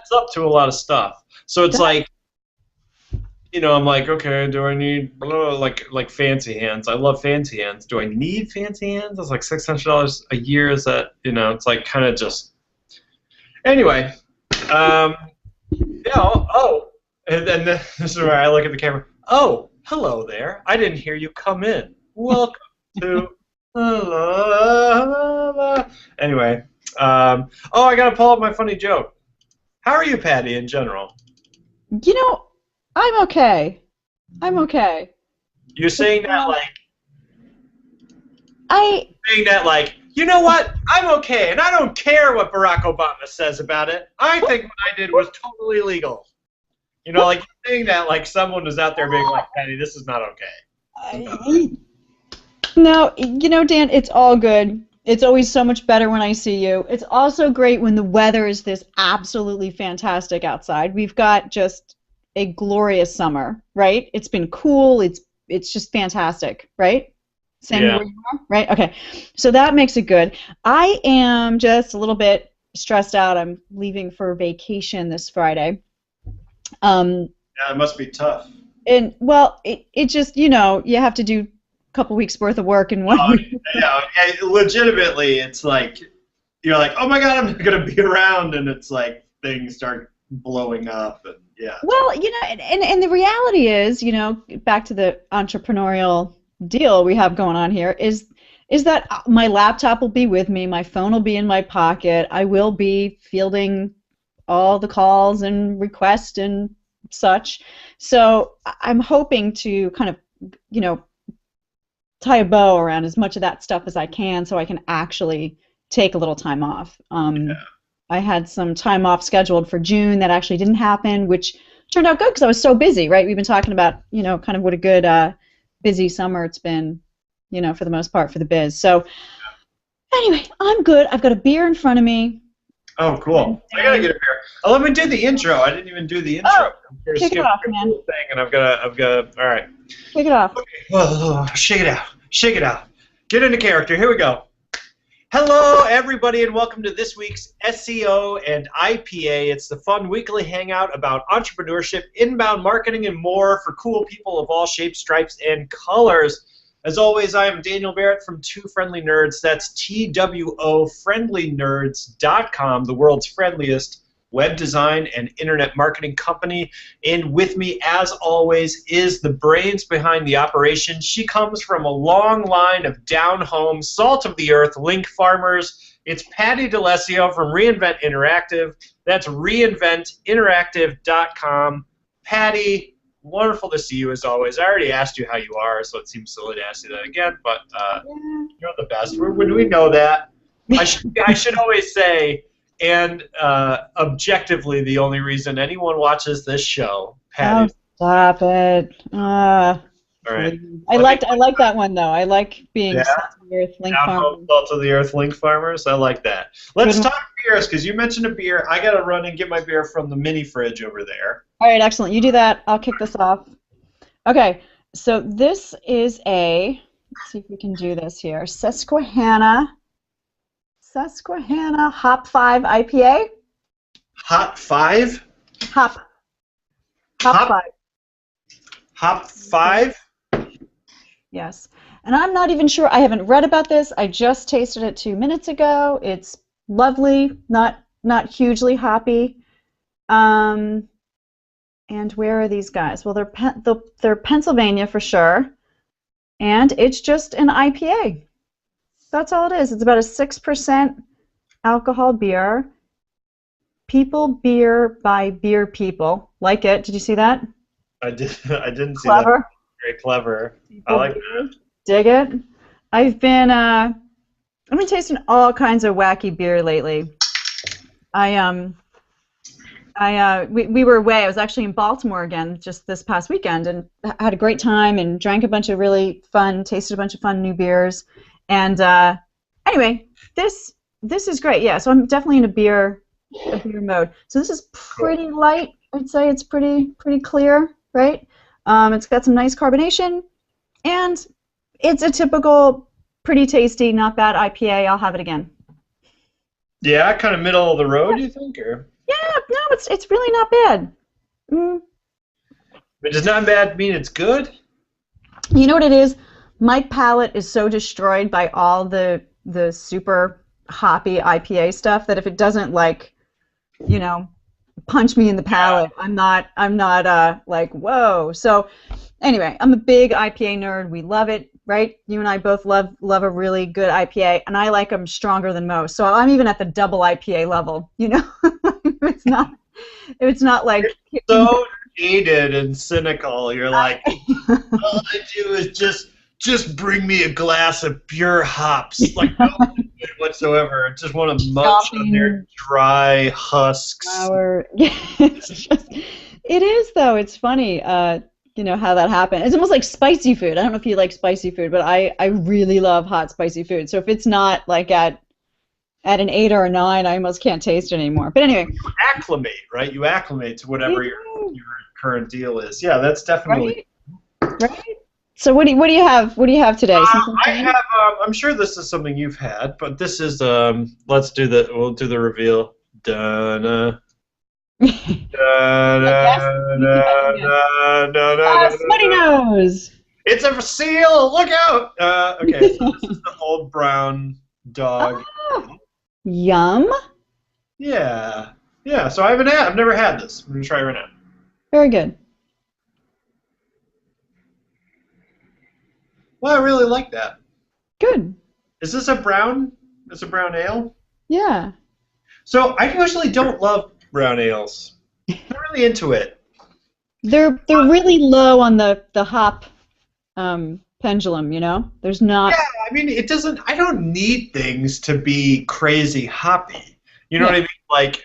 adds up to a lot of stuff. So it's like, I'm like, okay, do I need like fancy hands? I love fancy hands. Do I need fancy hands? It's like $600 a year. Is that It's like kind of just. Anyway, and then this is where I look at the camera. Oh, hello there. I didn't hear you come in. Welcome to. Anyway, I gotta pull up my funny joke. How are you, Patti, in general? I'm okay. I'm okay. You're saying that you know what? I'm okay, and I don't care what Barack Obama says about it. I think what I did was totally legal. Like you're saying that like someone was out there being like, Patti, this is not okay. No, Dan, it's all good. It's always so much better when I see you. It's also great when the weather is this absolutely fantastic outside. We've got just a glorious summer, right? It's been cool. It's just fantastic, right? Same where you are, right? Okay, so that makes it good. I am just a little bit stressed out. I'm leaving for vacation this Friday. Yeah, it must be tough. And well, it just you have to do a couple weeks worth of work in 1 week. Yeah, legitimately, it's like you're like, oh my God, I'm not gonna be around, and it's like things start blowing up, and yeah. Well, and the reality is, back to the entrepreneurial deal we have going on here is that my laptop will be with me, my phone will be in my pocket, I will be fielding all the calls and requests and such. So I'm hoping to kind of, tie a bow around as much of that stuff as I can so I can actually take a little time off. I had some time off scheduled for June that actually didn't happen, which turned out good because I was so busy, right? We've been talking about, kind of what a good busy summer it's been, for the most part for the biz. So anyway, I'm good. I've got a beer in front of me. Oh, cool. I gotta get a beer. Oh, let me do the intro. I didn't even do the intro. Oh, kick it off, man. Thing, and I've got. All right. Kick it off. Okay. Oh, shake it out. Shake it out. Get into character. Here we go. Hello, everybody, and welcome to this week's SEO and IPA. It's the fun weekly hangout about entrepreneurship, inbound marketing, and more for cool people of all shapes, stripes, and colors. As always, I am Daniel Barrett from Two Friendly Nerds. That's TWOFriendlyNerds.com, the world's friendliest web design and internet marketing company. And with me, as always, is the brains behind the operation. She comes from a long line of down-home, salt-of-the-earth link farmers. It's Patti D'Alessio from Reinvent Interactive. That's reinventinteractive.com. Patti, wonderful to see you as always. I already asked you how you are, so it seems silly to ask you that again, but you're the best. When we know that, I should always say, and objectively, the only reason anyone watches this show, Patti. Oh, stop it. All right. I like that one though. I like being salt-of-the-earth link farmers. Salt-of-the-earth link farmers. I like that. Let's talk beers because you mentioned a beer. I gotta run and get my beer from the mini fridge over there. All right, excellent. You do that. I'll kick this off. Okay, so this is let's see if we can do this here. Susquehanna HopFive IPA. HopFive? HopFive. HopFive? Yes. And I'm not even sure. I haven't read about this. I just tasted it 2 minutes ago. It's lovely, not hugely hoppy. And where are these guys? Well, they're Pennsylvania for sure. And it's just an IPA. That's all it is. It's about a 6% alcohol beer. People beer by beer people. Like it. Did you see that? I didn't see Clever. that. Very clever. I like that. Dig it. I've been tasting all kinds of wacky beer lately. We were away. I was actually in Baltimore again just this past weekend and had a great time and drank a bunch of really fun, tasted a bunch of fun new beers. And anyway, this is great. Yeah, so I'm definitely in a beer mode. So this is pretty light. I'd say it's pretty clear, right? It's got some nice carbonation, and it's a typical, pretty tasty, not bad IPA. I'll have it again. Yeah, kind of middle of the road, you think, or? Yeah, no, it's really not bad. Mm. But does not bad mean it's good? You know what it is? My palate is so destroyed by all the super hoppy IPA stuff that if it doesn't like, you know, punch me in the palate, I'm not like, whoa. So anyway, I'm a big IPA nerd. We love it, right? You and I both love a really good IPA, and I like them stronger than most. So I'm even at the double IPA level, you know? It's not it's not You're like so jaded and cynical. You're like, all I do is just bring me a glass of pure hops, like no liquid whatsoever. I just want to munch on their chopping dry husks. flour. It's just, it is though. It's funny, how that happened. It's almost like spicy food. I don't know if you like spicy food, but I really love hot spicy food. So if it's not like at an 8 or a 9, I almost can't taste it anymore. But anyway, Acclimate, right? You acclimate to yeah, whatever your current deal is. Yeah, that's definitely. right, right. So what do you have? What do you have today? Something I fun? have. I'm sure this is something you've had, but this is. We'll do the reveal. Da-na. A guess? Da-na, Let me see if I can guess. da-na, da-na, Smutty da-na. nose. It's a seal! Look out! Okay, so this is the old brown dog. Oh, yum. Yeah, yeah. So I've never had this. I'm gonna try it right now. Very good. Well, I really like that. Good. Is this a brown? Is a brown ale? Yeah. So I usually don't love brown ales. I'm not really into it. They're really low on the hop pendulum, you know? There's Yeah, not. I mean, it doesn't. I don't need things to be crazy hoppy. You know Yeah. what I mean? Like,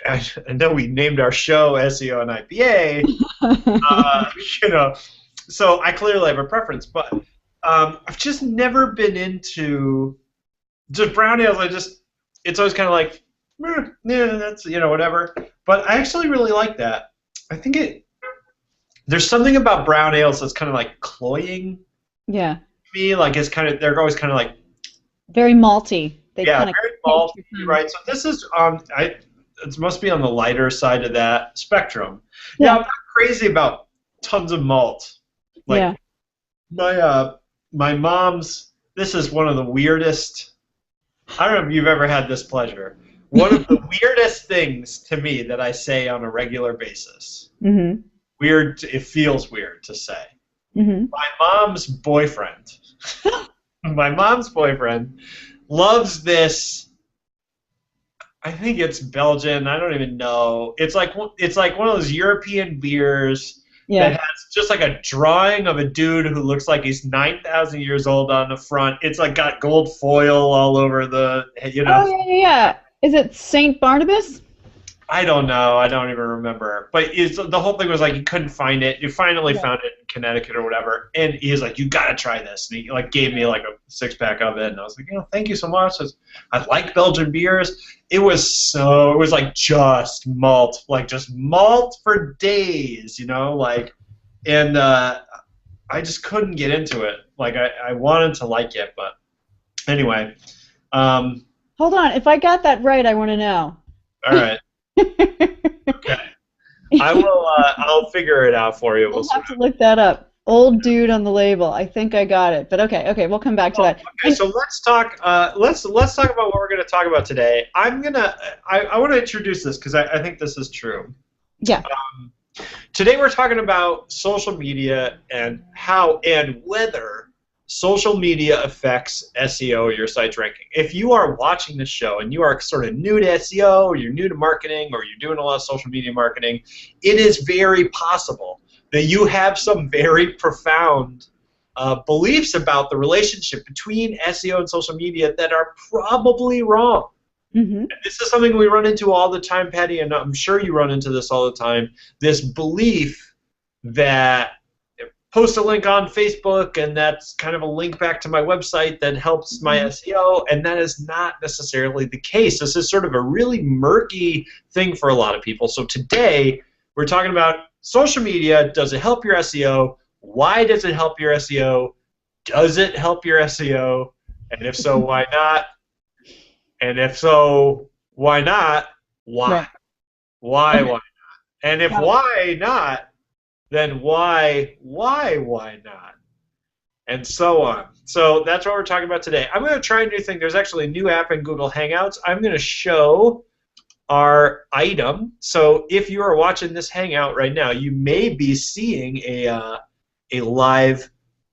I know we named our show SEO and IPA. You know, so I clearly have a preference, but I've just never been into just brown ales. It's always kind of like, yeah, that's whatever. But I actually really like that. I think there's something about brown ales that's kind of like cloying Yeah. to me. Like they're always kind of like. Very malty. They Yeah, kind of very coat malty, your tongue. right? So this is it must be on the lighter side of that spectrum. Yeah, Yeah. I'm not crazy about tons of malt. Like Yeah. my mom's. This is one of the weirdest. I don't know if you've ever had this pleasure. One of the weirdest things to me that I say on a regular basis. Mhm. Weird. It feels weird to say. Mhm. My mom's boyfriend. My mom's boyfriend loves this. I think it's Belgian. I don't even know. It's like one of those European beers that Yeah. has just like a drawing of a dude who looks like he's 9,000 years old on the front. It's like got gold foil all over the. Oh yeah, yeah, yeah. Is it Saint Barnabas? I don't know. I don't even remember. But the whole thing was like he couldn't find it. You finally Yeah. found it in Connecticut or whatever, and he was like, "You gotta try this." And he like gave me like a 6-pack of it, and I was like, "Thank you so much." I like Belgian beers. It was like just malt for days, like, and I just couldn't get into it. Like I wanted to like it, but anyway. Hold on. If I got that right, I want to know. All right. Okay. I will. I'll figure it out for you. We'll have to look that up. Old dude on the label. I think I got it. But okay, we'll come back to that. Okay, so let's talk. Let's talk about what we're going to talk about today. I want to introduce this because I think this is true. Yeah. Today we're talking about social media and how and whether social media affects SEO or your site's ranking. If you are watching this show and you are sort of new to SEO or you're new to marketing or you're doing a lot of social media marketing, it is very possible that you have some very profound beliefs about the relationship between SEO and social media that are probably wrong. Mm-hmm. This is something we run into all the time, Patti, and I'm sure you run into this all the time, this belief that post a link on Facebook and that's kind of a link back to my website that helps my SEO, and that is not necessarily the case. This is sort of a really murky thing for a lot of people. So today we're talking about social media. Does it help your SEO? Why does it help your SEO? Does it help your SEO? And if so, why not? And if so, why not? Why? Right. Why not? And if Got it. why not, then why not? And so on. So that's what we're talking about today. I'm going to try a new thing. There's actually a new app in Google Hangouts. I'm going to show our item. So if you are watching this Hangout right now, you may be seeing a live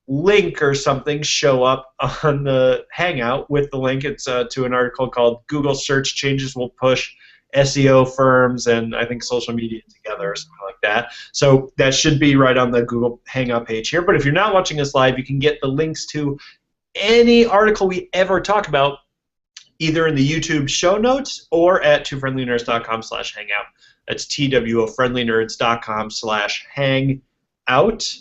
link or something show up on the Hangout with the link. It's to an article called Google Search Changes Will Push SEO Firms and I think social media together or something like that. So that should be right on the Google Hangout page here. But if you're not watching this live, you can get the links to any article we ever talk about either in the YouTube show notes or at twofriendlynerds.com/hangout. That's twofriendlynerds.com/hangout.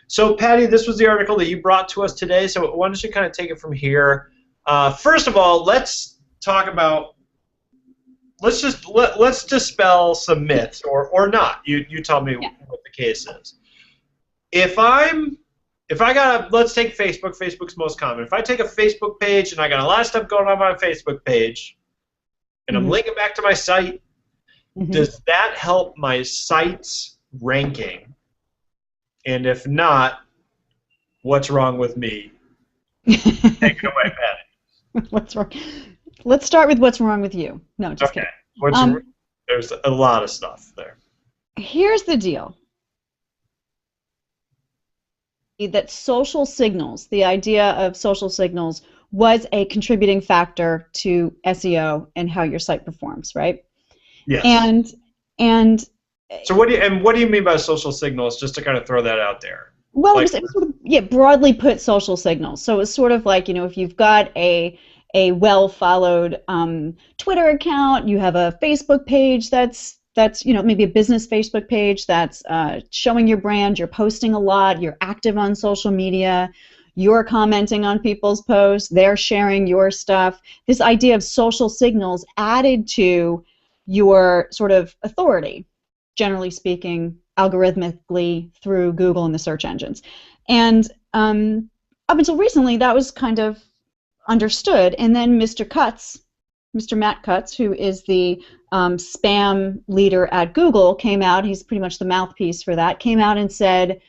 So, Patty, this was the article that you brought to us today. So, why don't you kind of take it from here? First of all, let's talk about. Let's dispel some myths, or not. You tell me what the case is. If I got let's take Facebook. Facebook's most common. If I take a Facebook page and I got a lot of stuff going on my Facebook page, and I'm linking back to my site, does that help my site's ranking? And if not, what's wrong with me? Take it away, Patty. What's wrong? Let's start with what's wrong with you. No, just kidding. There's a lot of stuff there. Here's the deal. That social signals, the idea of social signals, was a contributing factor to SEO and how your site performs, right? Yes. And so what do you mean by social signals? Just to kind of throw that out there. Well, it was sort of, broadly put, social signals. So it's sort of like, if you've got a well-followed Twitter account, you have a Facebook page that's maybe a business Facebook page that's showing your brand, you're posting a lot, you're active on social media, you're commenting on people's posts, they're sharing your stuff. This idea of social signals added to your sort of authority, generally speaking, algorithmically through Google and the search engines. And up until recently, that was kind of understood. And then Mr. Matt Cutts, who is the spam leader at Google, came out, he's pretty much the mouthpiece for that, came out and said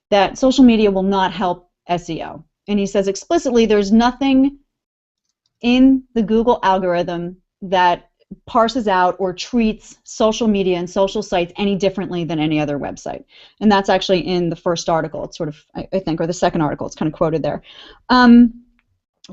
that social media will not help SEO. And he says explicitly there's nothing in the Google algorithm that parses out or treats social media and social sites any differently than any other website. And that's actually in the first article. It's sort of, I think, or the second article. It's kind of quoted there.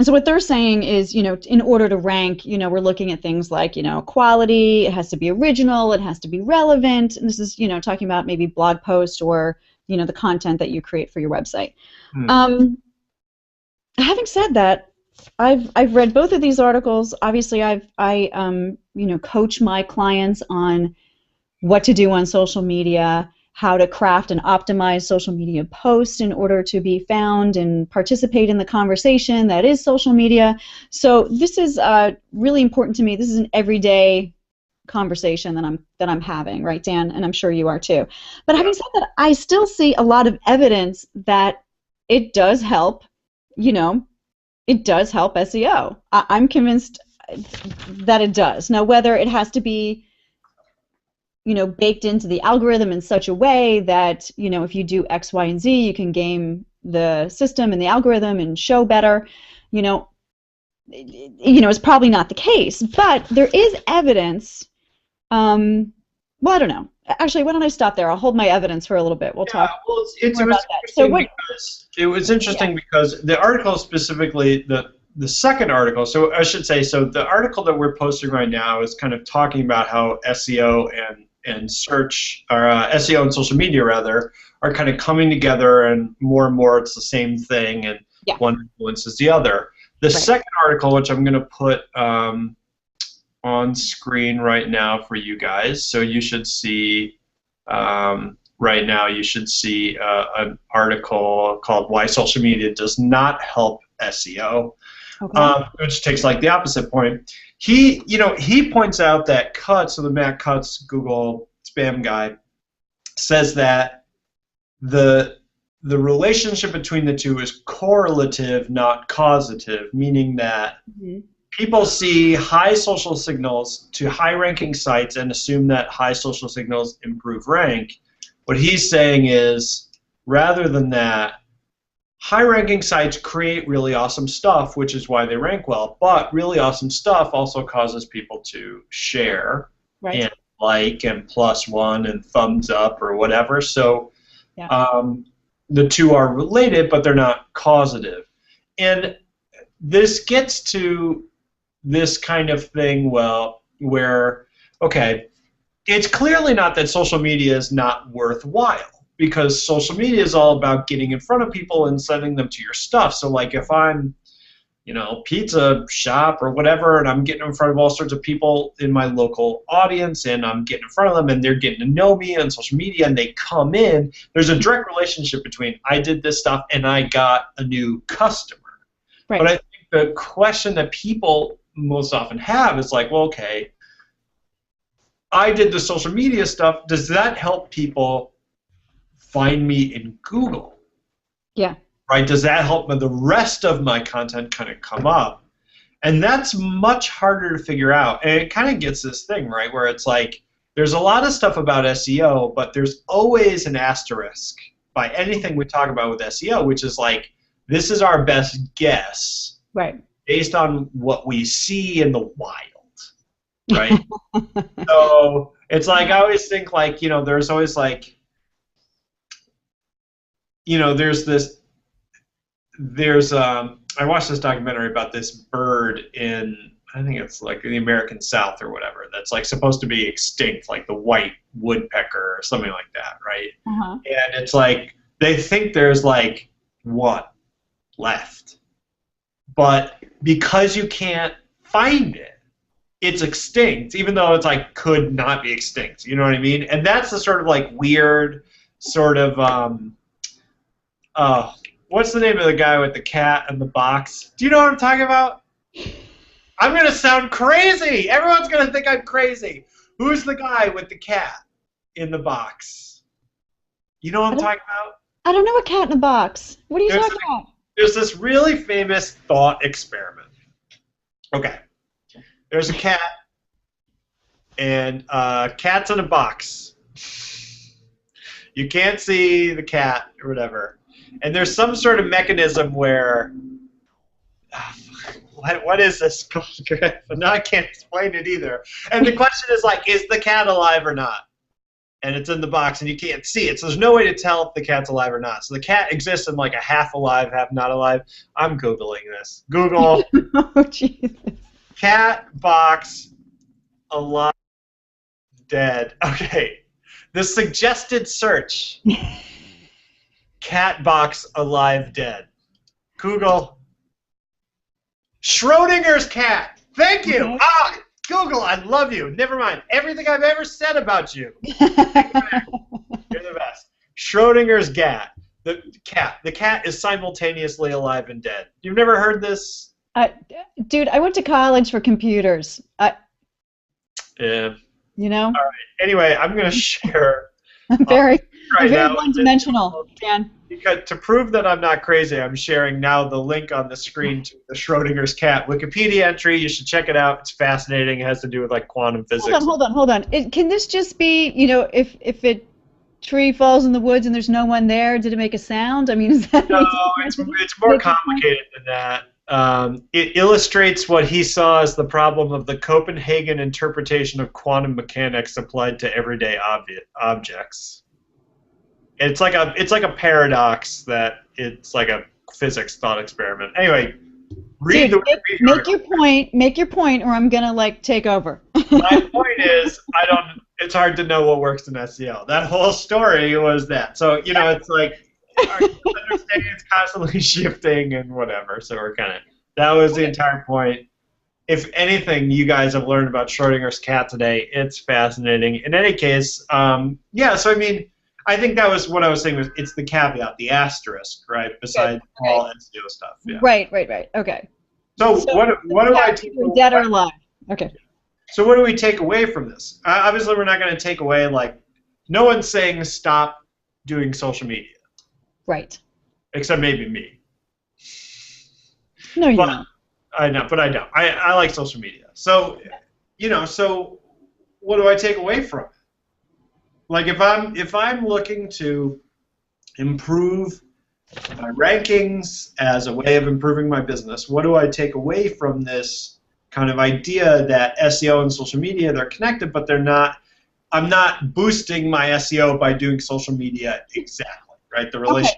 So what they're saying is, in order to rank, we're looking at things like, quality, it has to be original, it has to be relevant, and this is, talking about maybe blog posts or, the content that you create for your website. Having said that, I've read both of these articles. Obviously, I coach my clients on what to do on social media, how to craft and optimize social media posts in order to be found and participate in the conversation that is social media. So this is really important to me. This is an everyday conversation that I'm having, right, Dan? And I'm sure you are too. But having said that, I still see a lot of evidence that it does help. It does help SEO. I'm convinced that it does. Now, whether it has to be baked into the algorithm in such a way that, if you do X, Y, and Z, you can game the system and the algorithm and show better, it's probably not the case. But there is evidence. Well, I don't know. Actually, why don't I stop there? I'll hold my evidence for a little bit. We'll talk more about that. So it was interesting because the article specifically, the second article, so I should say, so the article that we're posting right now is kind of talking about how SEO and search, or SEO and social media rather, are kind of coming together, and more it's the same thing, and one influences the other. The second article, which I'm going to put on screen right now for you guys, so you should see right now, you should see an article called "Why Social Media Does Not Help SEO," which takes like the opposite point. He points out that Cutts, so the Matt Cutts Google spam guy, says that the relationship between the two is correlative, not causative, meaning that people see high social signals to high-ranking sites and assume that high social signals improve rank. What he's saying is, rather than that, high-ranking sites create really awesome stuff, which is why they rank well, but really awesome stuff also causes people to share and like and +1 and thumbs up or whatever. So the two are related, but they're not causative. And this gets to this kind of thing, well, where, okay, it's clearly not that social media is not worthwhile, because social media is all about getting in front of people and sending them to your stuff. So like if I'm, pizza shop or whatever, and I'm getting in front of all sorts of people in my local audience, and I'm getting in front of them, and they're getting to know me on social media, and they come in, there's a direct relationship between I did this stuff and I got a new customer. Right. But I think the question that people most often have is like, well, okay, I did the social media stuff. Does that help people find me in Google? Yeah. Right? Does that help the rest of my content kind of come up? And that's much harder to figure out. And it kind of gets this thing, right, where it's like there's a lot of stuff about SEO, but there's always an asterisk by anything we talk about with SEO, which is like, this is our best guess, right, based on what we see in the wild, right? So it's like I always think like, there's always like, I watched this documentary about this bird in, I think it's like the American South or whatever, that's like supposed to be extinct, like the white woodpecker or something like that, right? And it's like they think there's like one left, but because you can't find it, it's extinct, even though it's like could not be extinct. You know what I mean? And that's the sort of like weird sort of what's the name of the guy with the cat in the box? Do you know what I'm talking about? I'm gonna sound crazy. Everyone's gonna think I'm crazy. Who's the guy with the cat in the box? You know what I'm talking about? I don't know a cat in a box. What are you talking about? There's this really famous thought experiment. Okay. There's a cat, and cat's in a box. You can't see the cat or whatever. And there's some sort of mechanism where, what is this called? Now I can't explain it either. And the question is like, is the cat alive or not? And it's in the box, and you can't see it. So there's no way to tell if the cat's alive or not. So the cat exists in like a half alive, half not alive. I'm Googling this. Google. Oh, Jesus. Cat box alive, dead. Okay. The suggested search. Cat box alive, dead. Google. Schrodinger's cat. Thank you. Okay. Ah, Google, I love you. Never mind. Everything I've ever said about you. You're the best. Schrodinger's cat. The cat. The cat is simultaneously alive and dead. You've never heard this? Dude, I went to college for computers. Yeah. You know? All right. Anyway, I'm going to share. I'm very now, one-dimensional, Dan. Because to prove that I'm not crazy, I'm sharing now the link on the screen to the Schrodinger's cat Wikipedia entry. You should check it out. It's fascinating. It has to do with like quantum physics. Hold on. Can this just be, if a tree falls in the woods and there's no one there, did it make a sound? I mean, is that? No, it's more complicated than that. It illustrates what he saw as the problem of the Copenhagen interpretation of quantum mechanics applied to everyday objects. It's like a paradox that it's like a physics thought experiment. Anyway, read Dude, make your point, or I'm gonna like take over. My point is, it's hard to know what works in SEO. That whole story was that. So it's like our understanding is constantly shifting and whatever. So that was the entire point. If anything, you guys have learned about Schrodinger's cat today. It's fascinating. In any case, yeah. So I mean, I think that was what I was saying. It's the caveat, the asterisk, right? Besides all SEO stuff. Yeah. Right. Okay. So what do I take? Dead or alive? Okay. So what do we take away from this? Obviously, we're not going to take away like no one's saying stop doing social media. Right. Except maybe me. No, you're not. I know, but I don't. I like social media. So, so what do I take away from it? Like if I'm looking to improve my rankings as a way of improving my business, what do I take away from this kind of idea that SEO and social media, they're connected, but they're not, I'm not boosting my SEO by doing social media exactly, right? The relation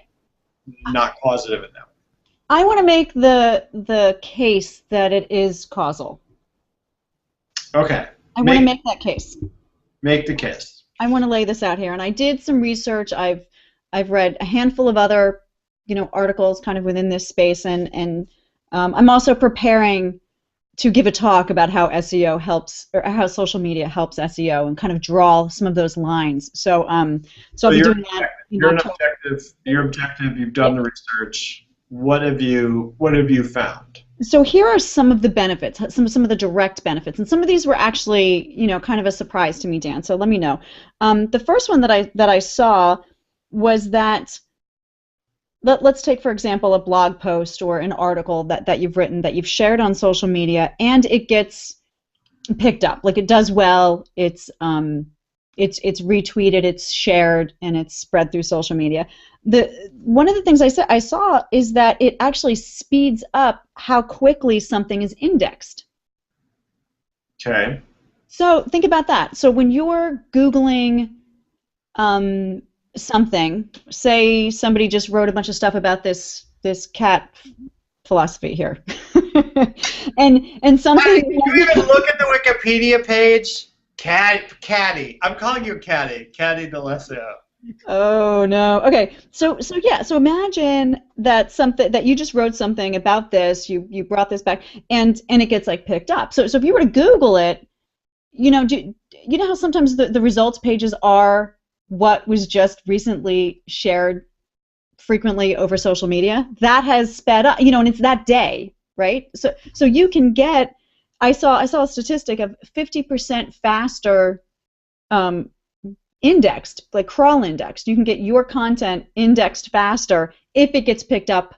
not causative in that way. I want to make the case that it is causal. Okay. I want to make that case. Make the case. I want to lay this out here, and I did some research. I've read a handful of other, articles kind of within this space, and I'm also preparing to give a talk about how SEO helps, or how social media helps SEO, and kind of draw some of those lines. So I'll be doing that. You're objective. You've done the research. What have you found? So here are some of the benefits, some of the direct benefits, and some of these were actually, kind of a surprise to me, Dan. So let me know. The first one that I saw was that let's take, for example, a blog post or an article that you've written, that you've shared on social media, and it gets picked up. Like, it does well. It's retweeted, it's shared, and it's spread through social media. One of the things I saw is that it actually speeds up how quickly something is indexed. Okay. So think about that. So when you're Googling something, say somebody just wrote a bunch of stuff about this cat philosophy here, and something. Did you even look at the Wikipedia page? Caddy. I'm calling you Caddy. Caddy the SEO. Oh no. Okay. So yeah. So imagine that you just wrote something about this. You brought this back, and it gets like picked up. So if you were to Google it, you know how sometimes the results pages are what was just recently shared frequently over social media? That has sped up. And it's that day, right? So you can get. I saw a statistic of 50% faster indexed, like crawl indexed. You can get your content indexed faster if it gets picked up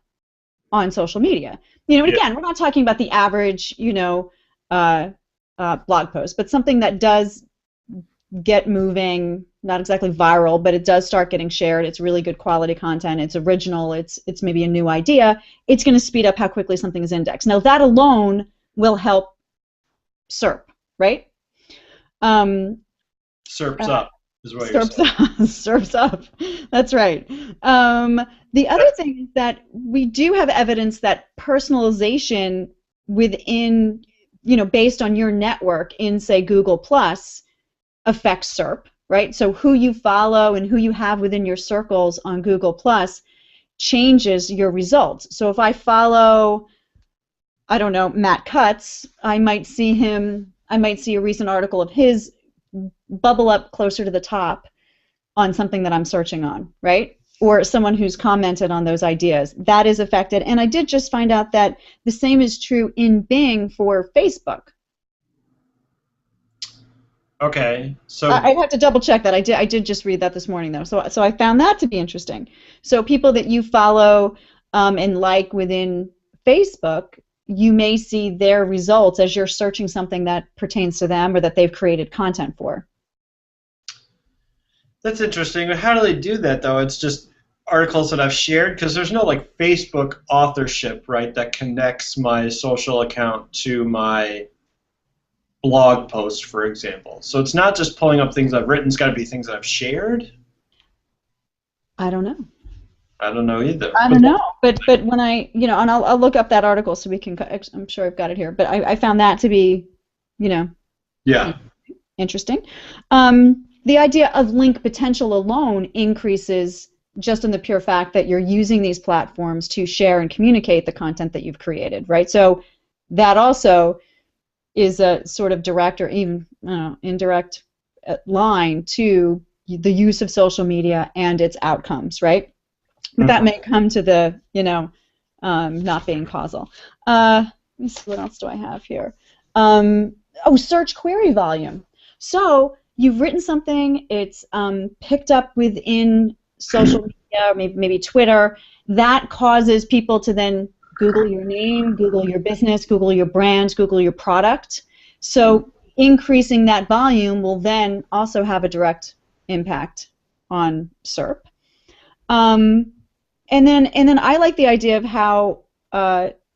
on social media. And again, we're not talking about the average, blog post, but something that does get moving, not exactly viral, but it does start getting shared. It's really good quality content. It's original. It's maybe a new idea. It's going to speed up how quickly something is indexed. Now, that alone will help SERP, right? SERP's up is what you're saying. SERP's up. That's right. The other thing is that we do have evidence that personalization within, based on your network in, say, Google Plus, affects SERP, right? So who you follow and who you have within your circles on Google Plus changes your results. So if I follow, I don't know, Matt Cutts, I might see a recent article of his bubble up closer to the top on something that I'm searching on, right? Or someone who's commented on those ideas. That is affected. And I did just find out that the same is true in Bing for Facebook. Okay, so I'd have to double check that. I did just read that this morning, though. So I found that to be interesting. So people that you follow and like within Facebook, you may see their results as you're searching something that pertains to them or that they've created content for. That's interesting. How do they do that, though? It's just articles that I've shared, because there's no like Facebook authorship, right, that connects my social account to my blog post, for example. So it's not just pulling up things I've written. It's got to be things that I've shared. I don't know. I don't know either. I don't know, but when and I'll look up that article so we can. I'm sure I've got it here, but I found that to be, yeah, interesting. The idea of link potential alone increases just in the pure fact that you're using these platforms to share and communicate the content that you've created, right? So that also is a sort of direct or even indirect line to the use of social media and its outcomes, right? But that may come to the, not being causal. Let me see, what else do I have here? Search query volume. So you've written something, it's picked up within social media, maybe Twitter. That causes people to then Google your name, Google your business, Google your brand, Google your product. So increasing that volume will then also have a direct impact on SERP. And then I like the idea of how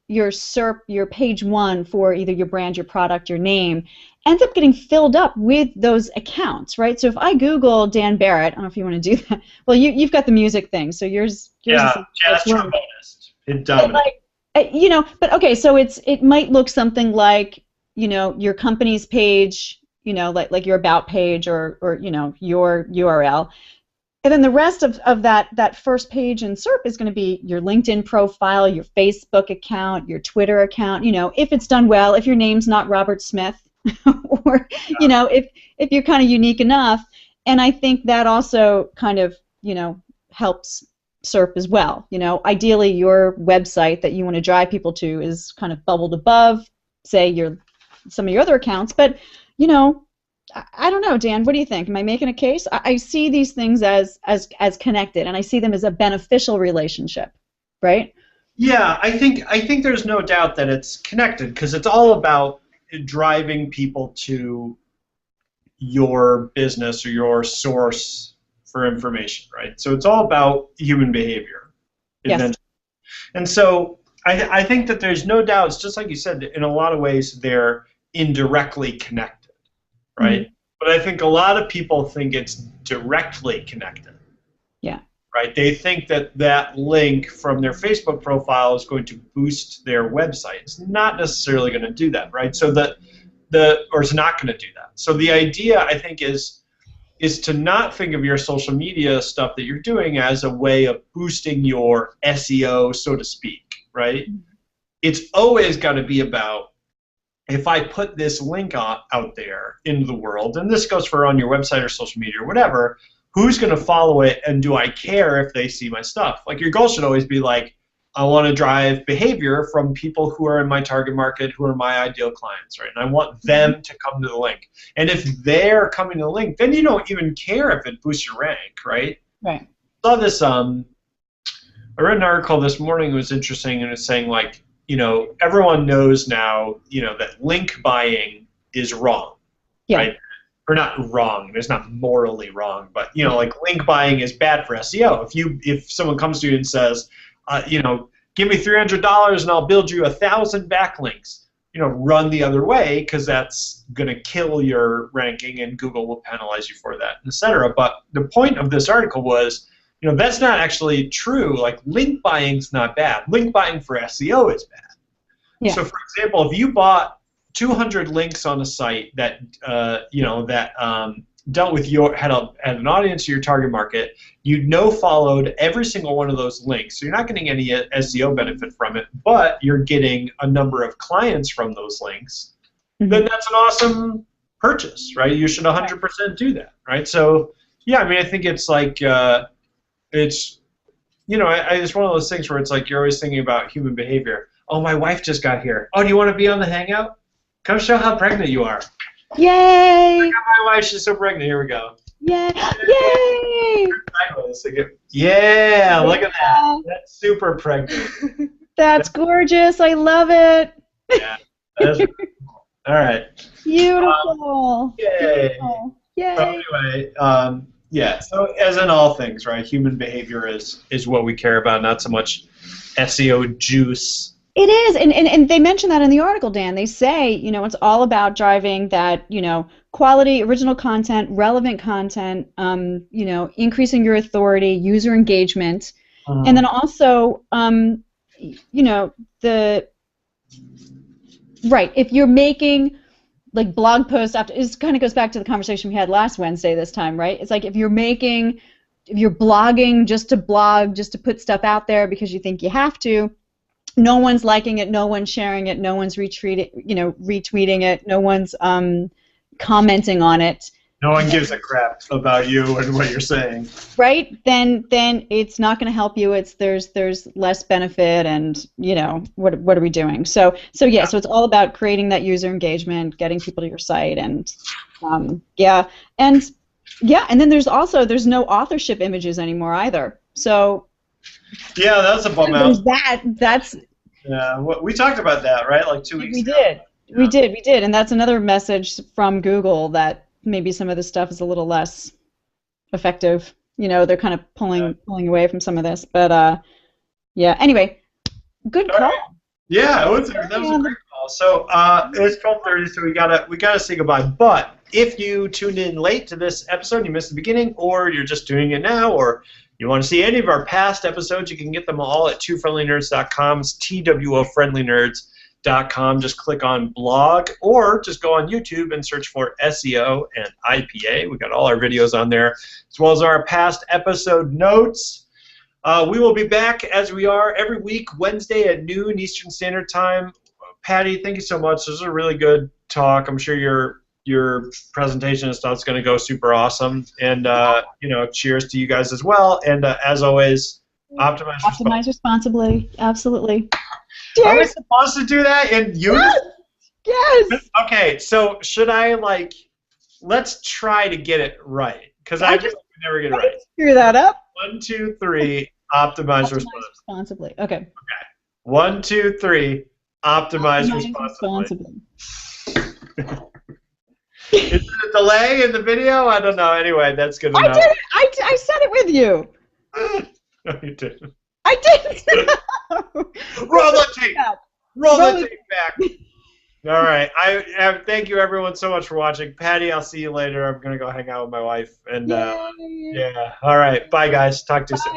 your SERP, your page one for either your brand, your product, your name, ends up getting filled up with those accounts, right? So if I Google Dan Barrett, I don't know if you want to do that. Well, you've got the music thing, so yours Yeah, is jazz trombonist. It dominates. but okay, so it might look something like, your company's page, like your about page or your URL. And then the rest of that first page in SERP is going to be your LinkedIn profile, your Facebook account, your Twitter account. If it's done well, if your name's not Robert Smith, or if you're kind of unique enough. And I think that also kind of helps SERP as well. Ideally your website that you want to drive people to is kind of bubbled above, say some of your other accounts, but I don't know, Dan. What do you think? Am I making a case? I see these things as connected, and I see them as a beneficial relationship, right? Yeah, I think there's no doubt that it's connected because it's all about driving people to your business or your source for information, right? So it's all about human behavior. Yes. And so I think that there's no doubt, it's just like you said, in a lot of ways they're indirectly connected. Right? Mm-hmm. But I think a lot of people think it's directly connected. Yeah. Right? They think that link from their Facebook profile is going to boost their website. It's not necessarily going to do that, right? So or it's not going to do that. So the idea, I think, is to not think of your social media stuff that you're doing as a way of boosting your SEO, so to speak, right? Mm-hmm. It's always got to be about, if I put this link out there into the world, and this goes for on your website or social media or whatever, who's going to follow it, and do I care if they see my stuff? Like, your goal should always be like, I want to drive behavior from people who are in my target market, who are my ideal clients, right? And I want them to come to the link. And if they're coming to the link, then you don't even care if it boosts your rank, right? Right. I saw this, I read an article this morning. It was interesting, and it's saying, like, everyone knows now, that link buying is wrong, yeah. right? Or not wrong. It's not morally wrong, but like, link buying is bad for SEO. If someone comes to you and says, give me $300 and I'll build you 1,000 backlinks, run the other way, because that's going to kill your ranking, and Google will penalize you for that, etc. But the point of this article was, that's not actually true. Like, link buying's not bad. Link buying for SEO is bad. Yeah. So, for example, if you bought 200 links on a site that dealt with had an audience to your target market, you followed every single one of those links. So you're not getting any SEO benefit from it, but you're getting a number of clients from those links. Mm-hmm. Then that's an awesome purchase, right? You should 100% do that, right? So, yeah, I mean, I think it's like, it's one of those things where it's like you're always thinking about human behavior. Oh, my wife just got here. Oh, do you want to be on the Hangout? Come show how pregnant you are. Yay! I got my wife. She's so pregnant. Here we go. Yay! Yay! Yeah, look at that. That's super pregnant. That's gorgeous. I love it. Yeah, that's really cool. All right. Beautiful. Yay. Beautiful. Yay. So anyway, yeah, so as in all things, right, human behavior is what we care about, not so much SEO juice. It is, and they mention that in the article, Dan. They say, it's all about driving that, quality, original content, relevant content, increasing your authority, user engagement, and then also, if you're making, like, blog posts after, it kind of goes back to the conversation we had last Wednesday this time, right? It's like, if you're blogging just to blog, just to put stuff out there because you think you have to, no one's liking it, no one's sharing it, no one's retweeting it, no one's commenting on it. No one gives a crap about you and what you're saying. Right? Then it's not going to help you. There's less benefit, and what are we doing? So it's all about creating that user engagement, getting people to your site, and and then there's no authorship images anymore either. So yeah, that's a bum out. That's Yeah, we talked about that, right? Like 2 weeks We ago. did. Yeah. We did. And that's another message from Google that maybe some of this stuff is a little less effective. You know, they're kind of pulling away from some of this. But yeah. Anyway, good All call. right. Yeah, that was a great call. So it's 12:30, so we gotta say goodbye. But if you tuned in late to this episode, you missed the beginning, or you're just doing it now, or you want to see any of our past episodes, you can get them all at twofriendlynerds.com. It's twofriendlynerds.com. Just click on blog, or just go on YouTube and search for SEO and IPA. We got all our videos on there, as well as our past episode notes. We will be back as we are every week, Wednesday at noon Eastern Standard Time. Patti, thank you so much. This was a really good talk. I'm sure your presentation and stuff is going to go super awesome. And cheers to you guys as well. And as always, optimize responsibly. Absolutely. Cheers. Are we supposed to do that in unison? Yes. Okay, so should I let's try to get it right, because I just never get it right. Screw that up. 1, 2, 3. Optimize responsibly. Okay. Okay. 1, 2, 3. Optimize responsibly. Is it a delay in the video? I don't know. Anyway, that's good enough. I did it. I said it with you. No, you didn't. I didn't. Roll the tape. Roll the tape back. All right. I thank you everyone so much for watching. Patti, I'll see you later. I'm gonna go hang out with my wife. And yeah. All right. Bye guys. Talk to you soon.